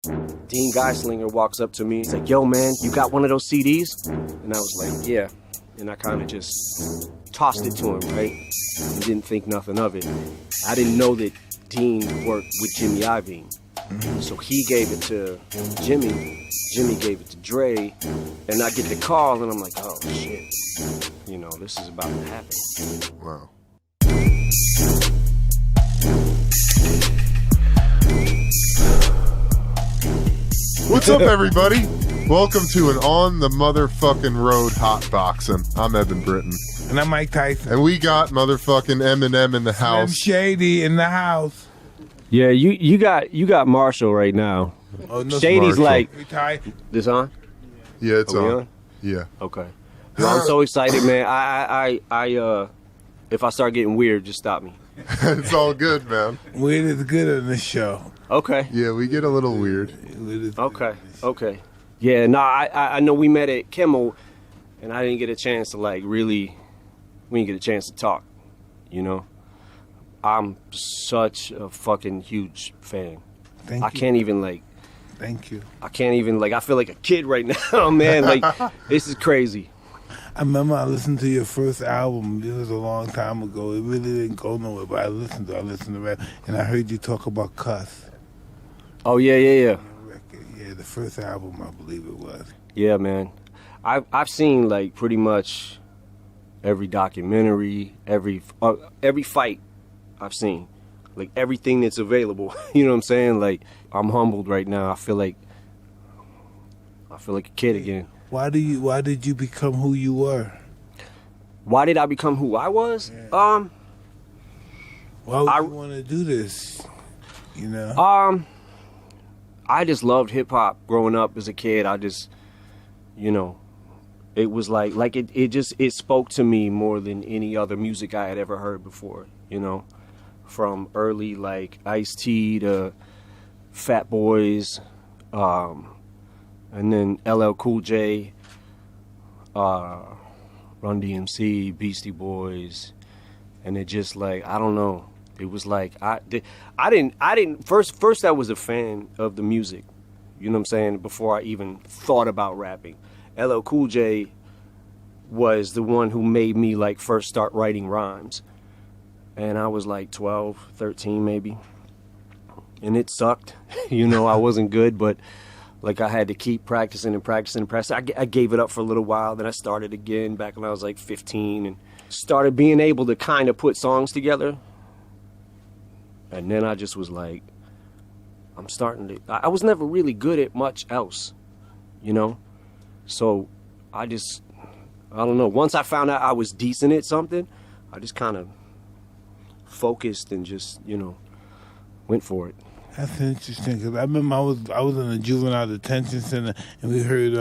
Dean Geislinger walks up to me. He's like, yo, man, you got one of those CDs? And I was like, yeah. And I kind of just tossed it to him, right? And didn't think nothing of it. I didn't know that Dean worked with Jimmy Iovine. So he gave it to Jimmy. Jimmy gave it to Dre. And I get the call, and I'm like, oh, shit. You know, this is about to happen. Wow. What's up, everybody? Welcome to an On the Motherfucking Road Hotboxin. I'm Evan Britton. And I'm Mike Tyson. And we got motherfucking Eminem in the house. Slim Shady in the house. Yeah, you got Marshall right now. Oh, no, Shady's Marshall. like, this on? Yeah, it's Are we on. Yeah. Okay. Well, I'm so excited, man. I if I start getting weird, just stop me. It's all good, man. Weird is good on this show. Okay. Yeah, we get a little weird. Okay. Yeah, no, I know we met at Kimmel, and I didn't get a chance to we didn't get a chance to talk, you know? I'm such a fucking huge fan. Thank you. I can't even Thank you. I can't even I feel like a kid right now, man. Like, this is crazy. I remember I listened to your first album. It was a long time ago. It really didn't go nowhere, but I listened to it, and I heard you talk about cuss. Oh, yeah. Yeah, the first album, I believe it was. Yeah, man. I've seen pretty much every documentary, every fight I've seen, everything that's available. You know what I'm saying? I'm humbled right now. I feel like a kid again. Why did you become who you were? Why did I become who I was? Yeah. Why would you want to do this? You know? I just loved hip hop growing up as a kid. I just, it was it spoke to me more than any other music I had ever heard before, from early Ice-T to Fat Boys, and then LL Cool J, Run DMC, Beastie Boys, and it just I don't know. It was I didn't first I was a fan of the music, you know what I'm saying, before I even thought about rapping. LL Cool J was the one who made me first start writing rhymes. And I was 12, 13 maybe. And it sucked. I wasn't good, but I had to keep practicing. I gave it up for a little while, then I started again back when I was 15 and started being able to kind of put songs together. And then I just was I'm starting to... I was never really good at much else, So I don't know. Once I found out I was decent at something, I just kind of focused and just, went for it. That's interesting, because I remember I was in a juvenile detention center, and we heard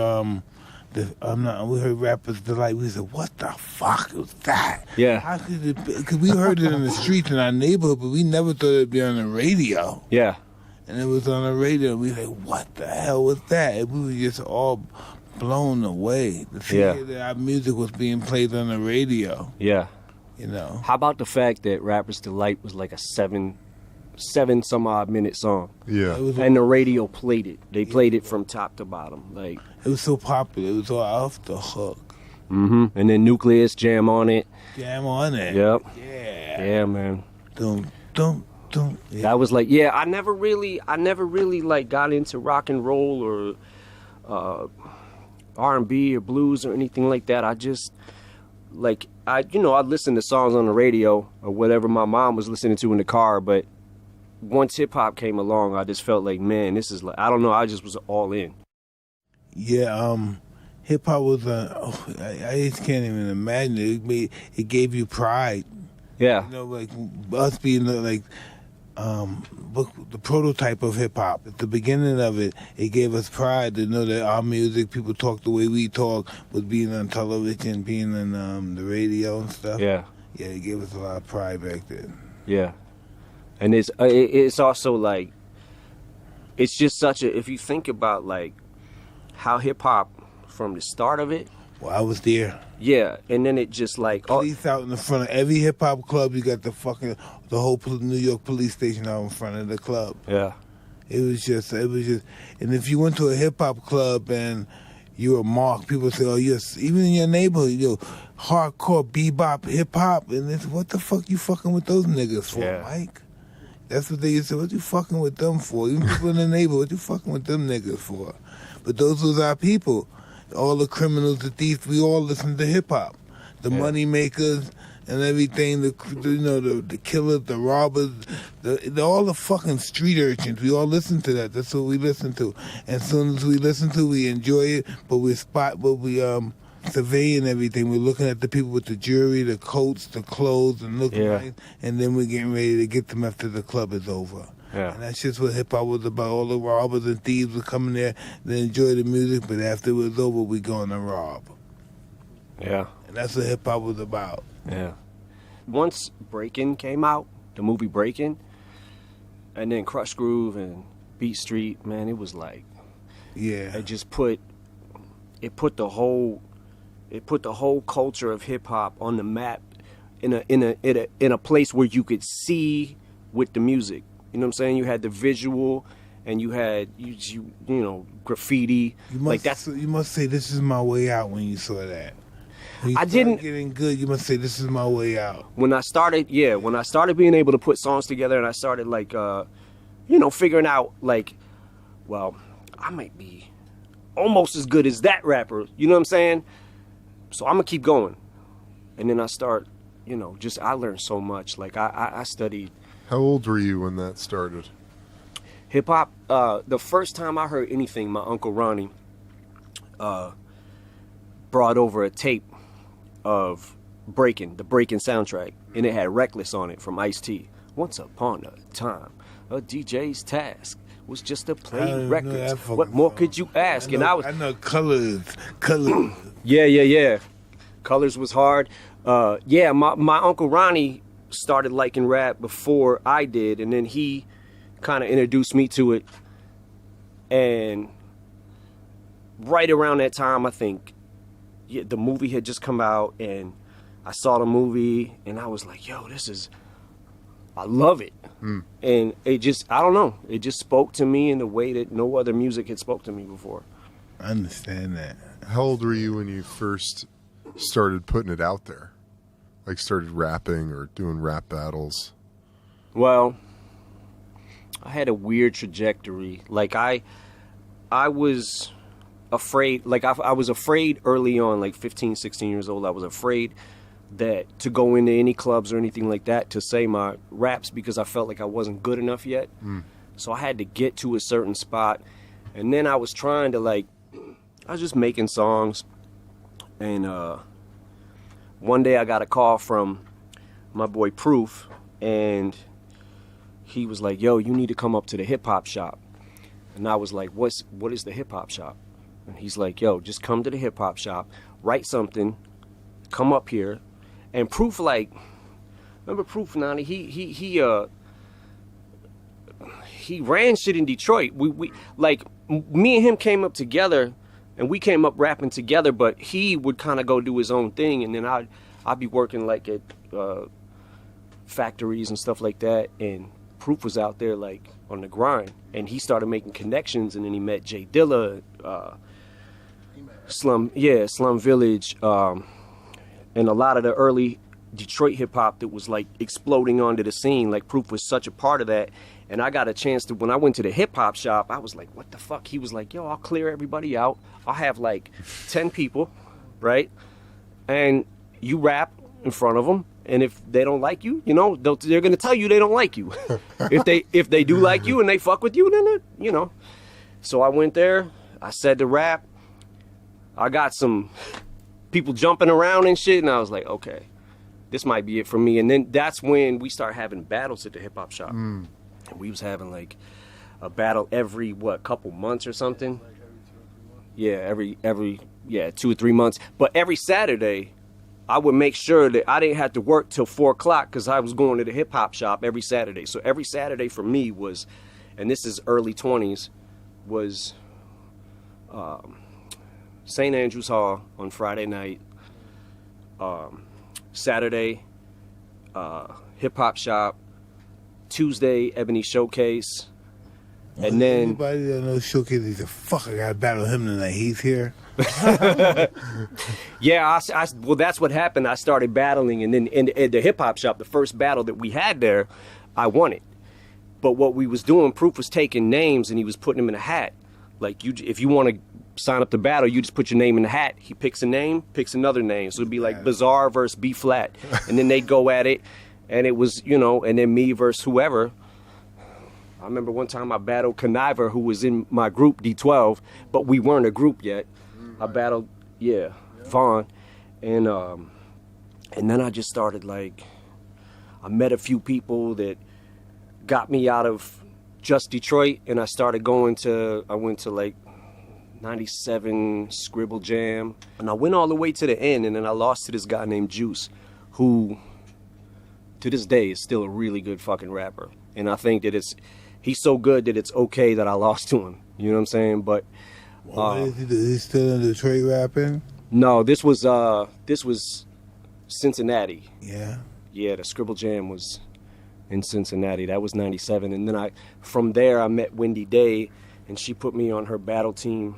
we heard Rappers Delight. We said, "What the fuck was that?" Yeah. How could it be? Because we heard it in the streets in our neighborhood, but we never thought it'd be on the radio. Yeah. And it was on the radio. And we were like, "What the hell was that?" And we were just all blown away to see that our music was being played on the radio. Yeah. How about the fact that Rappers Delight was a seven some odd minute song? Yeah. And the radio played it. They played it from top to bottom. It was so popular. It was all off the hook. Mm-hmm. And then Nucleus jam on it. Jam on it. Yep. Yeah. Yeah, man. Dum. Yeah. That was I never really got into rock and roll or R&B or blues or anything like that. I just I'd listen to songs on the radio or whatever my mom was listening to in the car, but once hip hop came along, I just felt man, this is I don't know, I just was all in. Yeah, hip hop was I just can't even imagine it. It gave you pride. Yeah. Us being the prototype of hip hop. At the beginning of it, it gave us pride to know that our music, people talk the way we talk, was being on television, being on the radio and stuff. Yeah. Yeah, it gave us a lot of pride back then. Yeah. And it's also it's just such a, if you think about how hip hop from the start of it. Well, I was there. Yeah, and then it just police out in the front of every hip hop club. You got the whole New York police station out in front of the club. Yeah. It was just, and if you went to a hip hop club and you were marked, people say, oh, yes, even in your neighborhood, hardcore bebop hip hop, and it's, what the fuck you fucking with those niggas for, Mike? That's what they used to say, what you fucking with them for? Even people in the neighborhood, what you fucking with them niggas for? But those was our people. All the criminals, the thieves, we all listened to hip hop. The money makers and everything, the killers, the robbers, all the fucking street urchins. We all listen to that. That's what we listen to. And as soon as we listen to, we enjoy it. But we surveying everything. We're looking at the people with the jewelry, the coats, the clothes, and looking nice. And then we're getting ready to get them after the club is over. Yeah. And that's just what hip hop was about. All the robbers and thieves would come in there, they enjoy the music, but after it was over, we going to rob. Yeah. And that's what hip hop was about. Yeah. Once Breakin' came out, the movie Breakin', and then Crush Groove and Beat Street, man, it was like, it just put the whole culture of hip hop on the map in a place where you could see with the music. You know what I'm saying? You had the visual, and you had you graffiti. You must say, "This is my way out." When you saw that, I didn't getting good. You must say, "This is my way out." When I started being able to put songs together, and I started figuring out well, I might be almost as good as that rapper. You know what I'm saying? So I'm gonna keep going, and then I start, I learned so much. Like I studied. How old were you when that started? Hip hop. The first time I heard anything, my Uncle Ronnie brought over a tape of the Breakin' soundtrack, and it had Reckless on it from Ice-T. Once upon a time, a DJ's task was just to play records. What more could you ask? I know Colors. Yeah. Colors was hard. My Uncle Ronnie started liking rap before I did, and then he kind of introduced me to it. And right around that time, I think the movie had just come out, and I saw the movie, and I was like, yo, I love it. And it just, I don't know, it just spoke to me in a way that no other music had spoke to me before. I understand that. How old were you when you first started putting it out there? Like started rapping or doing rap battles? Well, I had a weird trajectory. Like I was afraid, I was afraid early on, like 15, 16 years old. I was afraid that to go into any clubs or anything like that to say my raps because I felt like I wasn't good enough yet. So I had to get to a certain spot. And then I was trying to I was just making songs. And one day I got a call from my boy Proof, and he was like, yo, you need to come up to the hip hop shop. And I was like, what is the hip hop shop? And he's like, yo, just come to the hip hop shop, write something, come up here. And Proof, remember Proof, Nani? He ran shit in Detroit. We me and him came up together, and we came up rapping together, but he would kind of go do his own thing, and then I'd be working at factories and stuff like that, and Proof was out there on the grind, and he started making connections, and then he met Jay Dilla, Slum Village, and a lot of the early Detroit hip hop that was exploding onto the scene. Proof was such a part of that. And I got a chance to, when I went to the hip hop shop, I was like, what the fuck? He was like, yo, I'll clear everybody out. I'll have 10 people, right? And you rap in front of them. And if they don't like you, they're going to tell you they don't like you. if they do like you and they fuck with you, then, So I went there. I said the rap. I got some people jumping around and shit. And I was like, okay, this might be it for me. And then that's when we started having battles at the hip hop shop. And we was having a battle every couple months or something. Yeah, every 2 or 3 months. But every Saturday, I would make sure that I didn't have to work till 4 o'clock because I was going to the hip hop shop every Saturday. So every Saturday for me was, and this is early 20s, was St. Andrews Hall on Friday night. Saturday, hip hop shop. Tuesday, Ebony Showcase. And then anybody that knows Showcase, he said, "Fuck, I gotta battle him tonight. He's here." yeah, well, that's what happened. I started battling, and then in the hip hop shop, the first battle that we had there, I won it. But what we was doing, Proof was taking names and he was putting them in a hat. Like if you want to sign up to battle, you just put your name in the hat. He picks a name, picks another name. So it'd be like Bizarre versus B Flat, and then they'd go at it, and it was and then me versus whoever. I remember one time I battled Conniver, who was in my group D12, but we weren't a group yet. I battled Vaughn, and then I just started like I met a few people that got me out of just Detroit, and I went to like 97 Scribble Jam, and I went all the way to the end, and then I lost to this guy named Juice, who to this day is still a really good fucking rapper. And I think that he's so good that it's okay that I lost to him. You know what I'm saying? But is he still in Detroit rapping? No, this was Cincinnati. Yeah. Yeah, the Scribble Jam was in Cincinnati. That was 97. And then from there I met Wendy Day, and she put me on her battle team.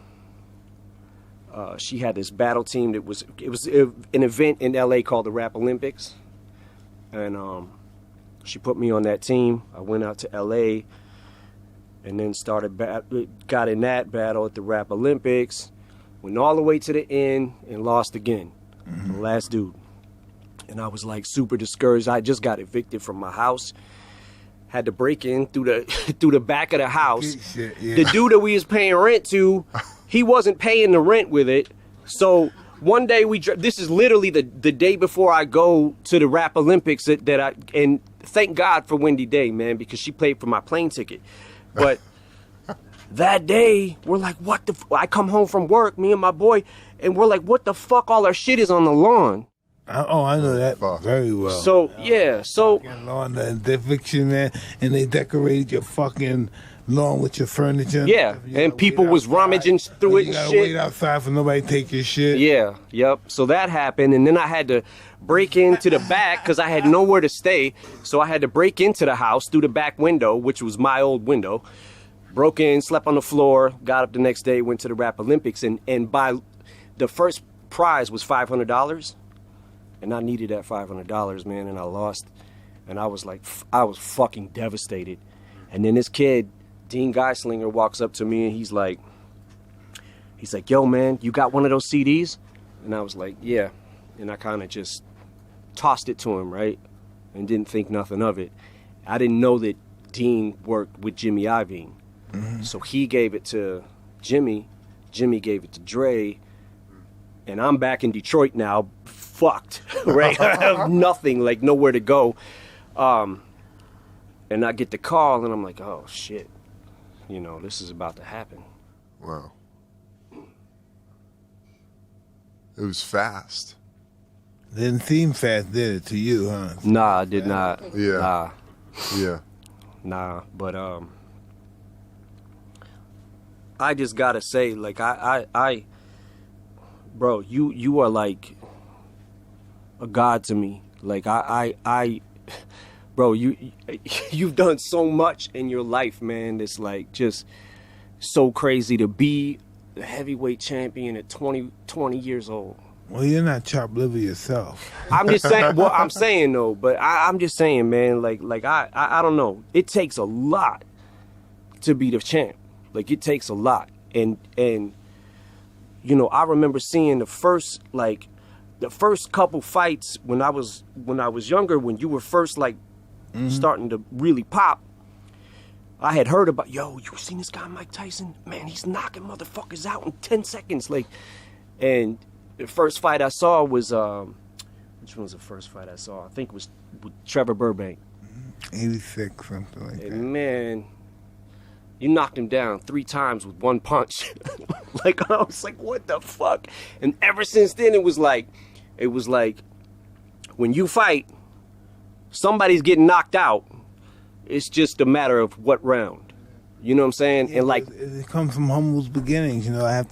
She had this battle team that was an event in LA called the Rap Olympics. And she put me on that team. I went out to LA and then got in that battle at the Rap Olympics, went all the way to the end and lost again. The last dude. And I was like super discouraged. I just got evicted from my house. Had to break in through the back of the house. Shit, yeah. The dude that we was paying rent to, he wasn't paying the rent with it. So one day this is literally the day before I go to the Rap Olympics and thank God for Wendy Day, man, because she paid for my plane ticket. But that day, we're like, what the I come home from work, me and my boy, and we're like, what the fuck? All our shit is on the lawn. I know that very well. So, lawn, the eviction, man, and they decorated your fucking lawn with your furniture. Yeah, and people was rummaging through it and shit. You gotta wait outside for nobody to take your shit. Yeah, yep. So that happened, and then I had to break into the back because I had nowhere to stay. So I had to break into the house through the back window, which was my old window. Broke in, slept on the floor, got up the next day, went to the Rap Olympics, and by the first prize was $500. And I needed that $500, man, and I lost. And I was like, I was fucking devastated. And then this kid, Dean Geislinger, walks up to me and he's like, yo, man, you got one of those CDs? And I was like, yeah. And I kind of just tossed it to him, right? And didn't think nothing of it. I didn't know that Dean worked with Jimmy Iovine. So he gave it to Jimmy. Jimmy gave it to Dre. And I'm back in Detroit now, fucked, right? I have nothing, like nowhere to go. And I get the call, and I'm like, oh, shit. This is about to happen. Wow. It was fast. Didn't seem fast, did it, to you, huh? Nah, I did not. Yeah. Nah. Yeah. Nah, but I just gotta say, like, bro, you are like a god to me. Like bro, you've done so much in your life, man. It's like just so crazy to be the heavyweight champion at 20 years old. Well, you're not chopped liver yourself. I'm just saying. Well, I'm saying though, but I'm just saying, man. Like I don't know. It takes a lot to be the champ. Like it takes a lot, and I remember seeing the first couple fights when I was younger, when you were first starting to really pop. I had heard about, you seen this guy Mike Tyson? Man, he's knocking motherfuckers out in 10 seconds. And the first fight I saw was which one was the first fight I saw? I think it was with Trevor Burbank. 86, something like that. And man, you knocked him down 3 times with one punch. I was like, what the fuck? And ever since then, it was like, when you fight, somebody's getting knocked out. It's just a matter of what round. You know what I'm saying? Yeah, and it comes from humble beginnings. I had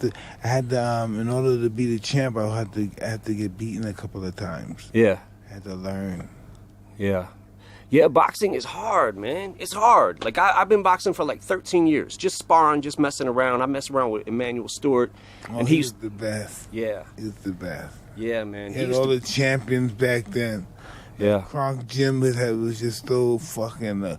to, in order to be the champ, I had to get beaten a couple of times. Yeah. I had to learn. Yeah. Yeah, boxing is hard, man. It's hard. Like, I've been boxing for like 13 years. Just sparring, just messing around. I mess around with Emmanuel Stewart. Oh, and he was the best. Yeah. He was the best. Yeah, man. He had all the champions back then. Yeah. Kronk Gym was just so fucking...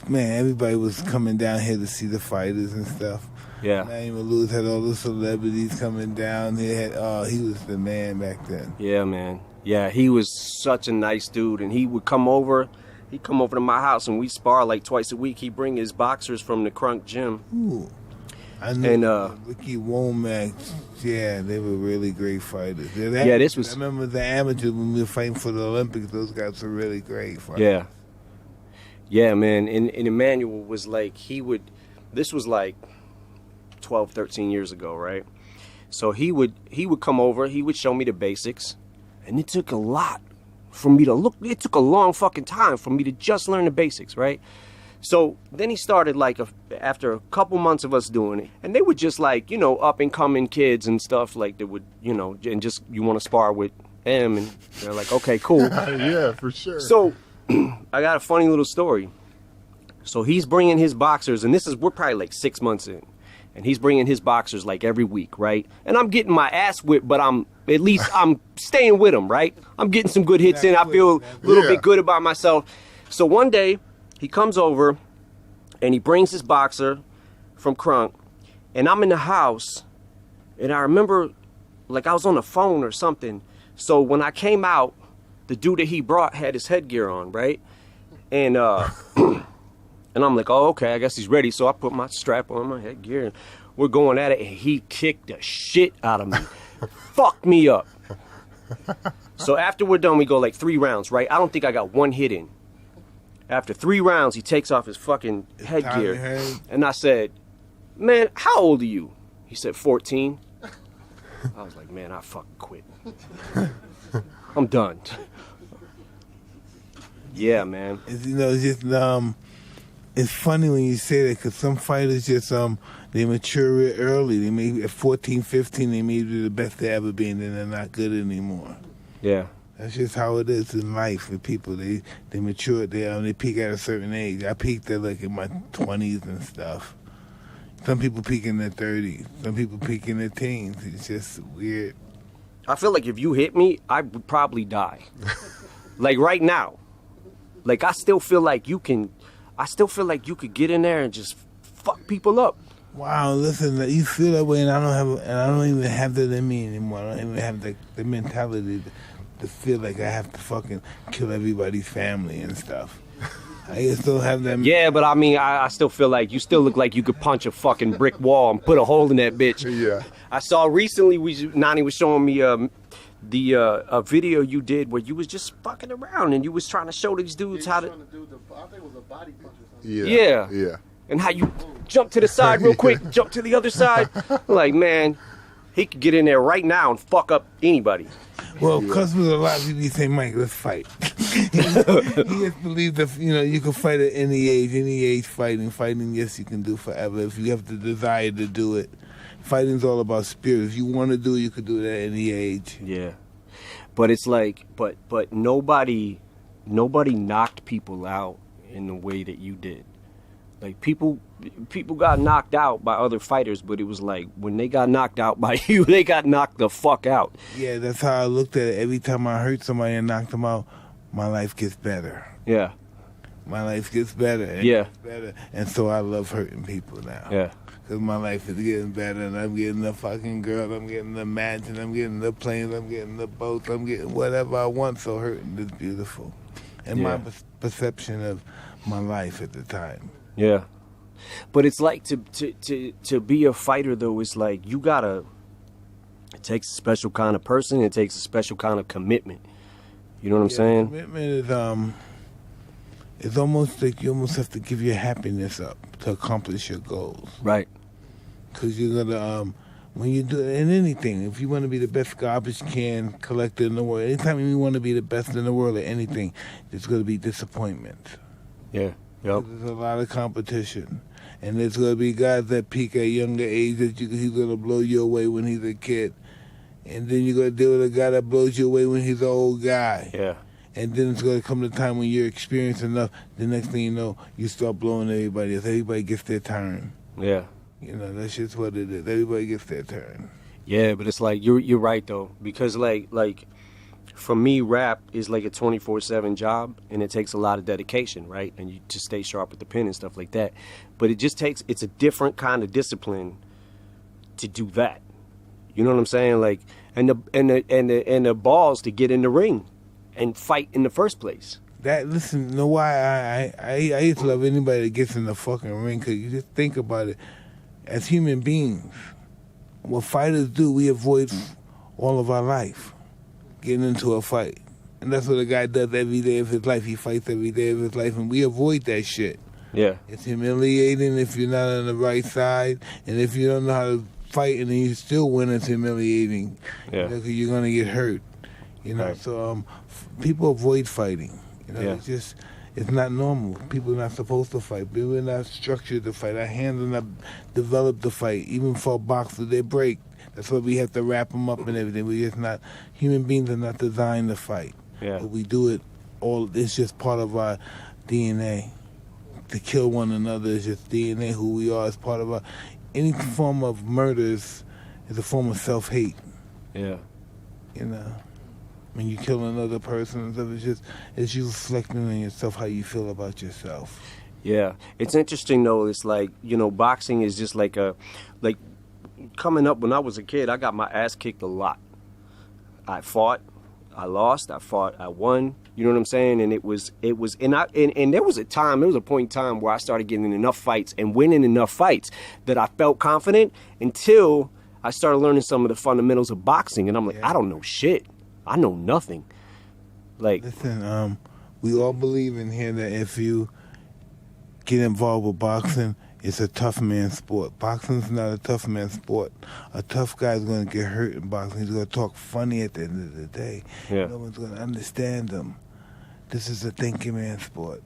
man, everybody was coming down here to see the fighters and stuff. Yeah. Emmanuel Lewis had all the celebrities coming down. He was the man back then. Yeah, man. Yeah, he was such a nice dude, and he would come over. He'd come over to my house, and we spar like twice a week. He'd bring his boxers from the Kronk Gym. Ooh. I know Ricky Womack. Yeah, they were really great fighters. I remember the amateurs when we were fighting for the Olympics. Those guys were really great fighters. Yeah. Yeah, man. And Emmanuel was like, this was like 12, 13 years ago, right? So he would come over, he would show me the basics, and it took a lot for me to look. It took a long fucking time for me to just learn the basics, right? So then he started like after a couple months of us doing it, and they were just like, you know, up and coming kids and stuff like that would, you know, and just you want to spar with them, and they're like, okay, cool. Yeah, for sure. So I got a funny little story. So he's bringing his boxers, and we're probably like 6 months in, and he's bringing his boxers like every week, right? And I'm getting my ass whipped, but I'm staying with him, right? I'm getting some good hits in. I feel a little bit good about myself. So one day he comes over and he brings his boxer from Kronk, and I'm in the house, and I remember like I was on the phone or something. So when I came out, the dude that he brought had his headgear on, right? And and I'm like, oh, okay, I guess he's ready. So I put my strap on, my headgear, and we're going at it, and he kicked the shit out of me. Fucked me up. So after we're done, we go like 3 rounds, right? I don't think I got one hit in. After 3 rounds, he takes off his fucking headgear. And I said, man, how old are you? He said, 14. I was like, man, I fucking quit. I'm done. Yeah, man. It's funny when you say that, because some fighters just they mature real early. They may at 14, 15, they may be the best they ever been, and they're not good anymore. Yeah. That's just how it is in life with people. They mature. They peak at a certain age. I peaked at like in my 20s and stuff. Some people peak in their 30s. Some people peak in their teens. It's just weird. I feel like if you hit me, I would probably die. Like right now. Like I still feel like you could get in there and just fuck people up. Wow, listen, you feel that way, and I don't even have that in me anymore. I don't even have the mentality to feel like I have to fucking kill everybody's family and stuff. I just don't have that. Yeah, but I mean, I still feel like you still look like you could punch a fucking brick wall and put a hole in that bitch. Yeah. I saw recently, Nani was showing me a video you did where you was just fucking around and you was trying to show these dudes how to. I think it was a body punch or something. Yeah. Yeah. And how you jump to the side real quick, jump to the other side. Like, man, he could get in there right now and fuck up anybody. Well, because with a lot of people, you say, Mike, let's fight. You just believe that, you can fight at any age fighting. Fighting, yes, you can do forever if you have the desire to do it. Fighting's all about spirit. If you want to do it, you can do it at any age. Yeah. But it's like, but nobody knocked people out in the way that you did. Like, people got knocked out by other fighters, but it was like, when they got knocked out by you, they got knocked the fuck out. Yeah, that's how I looked at it. Every time I hurt somebody and knocked them out, my life gets better. Yeah. My life gets better. And gets better. And so I love hurting people now. Yeah. Because my life is getting better, and I'm getting the fucking girl, I'm getting the mansion, I'm getting the planes, I'm getting the boats, I'm getting whatever I want, so hurting is beautiful. And my perception of my life at the time. Yeah. But it's like to be a fighter, though, it's like it takes a special kind of person, it takes a special kind of commitment. You know what I'm saying? Commitment is, it's almost like you almost have to give your happiness up to accomplish your goals. Right. Because you're going to, when you do in anything, if you want to be the best garbage can collector in the world, anytime you want to be the best in the world at anything, there's going to be disappointment. Yeah. Yep. There's a lot of competition. And there's going to be guys that peak at younger age that he's going to blow you away when he's a kid. And then you're going to deal with a guy that blows you away when he's an old guy. Yeah. And then it's going to come to the time when you're experienced enough. The next thing you know, you start blowing everybody else. Everybody gets their turn. Yeah. You know, that's just what it is. Everybody gets their turn. Yeah, but it's like you're right though, because like for me, rap is like a 24/7 job, and it takes a lot of dedication, right? And you to stay sharp with the pen and stuff like that. But it's a different kind of discipline to do that. You know what I'm saying? Like, and the balls to get in the ring and fight in the first place. Listen, you know why I used to love anybody that gets in the fucking ring, because you just think about it. As human beings, what fighters do, we avoid all of our life getting into a fight. And that's what a guy does every day of his life. He fights every day of his life, and we avoid that shit. Yeah. It's humiliating if you're not on the right side, and if you don't know how to fight and then you still win, it's humiliating. Yeah. You know, 'cause you're going to get hurt. You know, Right. so people avoid fighting. You know, Yeah. it's not normal. People are not supposed to fight. People are not structured to fight. Our hands are not developed to fight. Even for a boxer, they break. That's why we have to wrap them up and everything. We just not, human beings are not designed to fight. Yeah. But we do it all, it's just part of our DNA. To kill one another is just DNA, who we are, is part of our, any form of murder is a form of self-hate. Yeah. You know, when you kill another person and stuff, it's you reflecting on yourself, how you feel about yourself. Yeah. It's interesting though. It's like, you know, boxing is just like coming up when I was a kid, I got my ass kicked a lot. I fought, I lost, I fought, I won. You know what I'm saying? And and there was a point in time where I started getting in enough fights and winning enough fights that I felt confident until I started learning some of the fundamentals of boxing. And I'm like, I don't know shit. I know nothing. Like, listen, we all believe in here that if you get involved with boxing, it's a tough man sport. Boxing's not a tough man sport. A tough guy's going to get hurt in boxing. He's going to talk funny at the end of the day. Yeah. No one's going to understand him. This is a thinking man sport.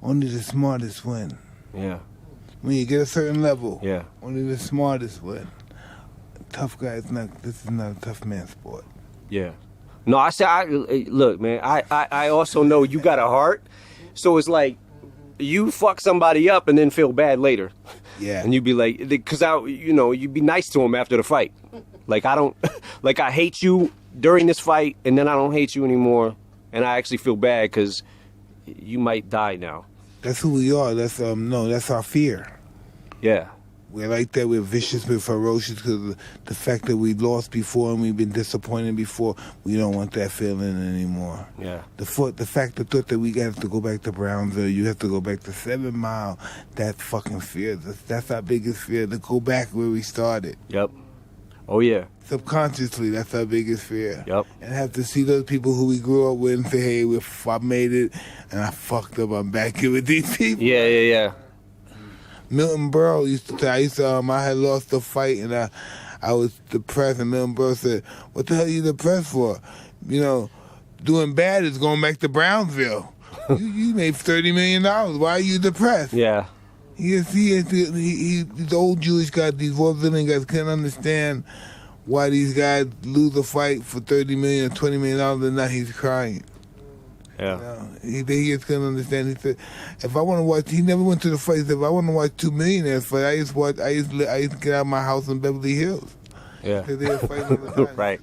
Only the smartest win. yeah, When you get a certain level, yeah, only the smartest win. Tough guy is not. This is not a tough man sport. yeah. No, look, man, I also know you got a heart. So it's like, you fuck somebody up and then feel bad later. Yeah. And you'd be like, because you'd be nice to him after the fight. Like, I hate you during this fight, and then I don't hate you anymore, and I actually feel bad because you might die now. That's who we are. That's our fear. Yeah. We're like that. We're vicious. We're ferocious because of the fact that we lost before and we've been disappointed before. We don't want that feeling anymore. Yeah. The thought that we have to go back to Brownsville, you have to go back to 7 Mile. That fucking fear. That's our biggest fear, to go back where we started. Yep. Oh, yeah. Subconsciously, that's our biggest fear. Yep. And have to see those people who we grew up with and say, hey, I made it and I fucked up. I'm back here with these people. Yeah. Milton Berle used to tell, I had lost the fight and I was depressed, and Milton Berle said, what the hell are you depressed for? You know, doing bad is going back to Brownsville. you made $30 million. Why are you depressed? Yeah. These old Jewish guys, these vaudevillian guys can't understand why these guys lose a fight for $30 million or $20 million and now he's crying. Yeah. You know, he just couldn't understand. He said, if I want to watch, he never went to the fight. He said, if I want to watch two millionaires fight, I used to get out of my house in Beverly Hills. Yeah. Because they were fighting all the time. Right.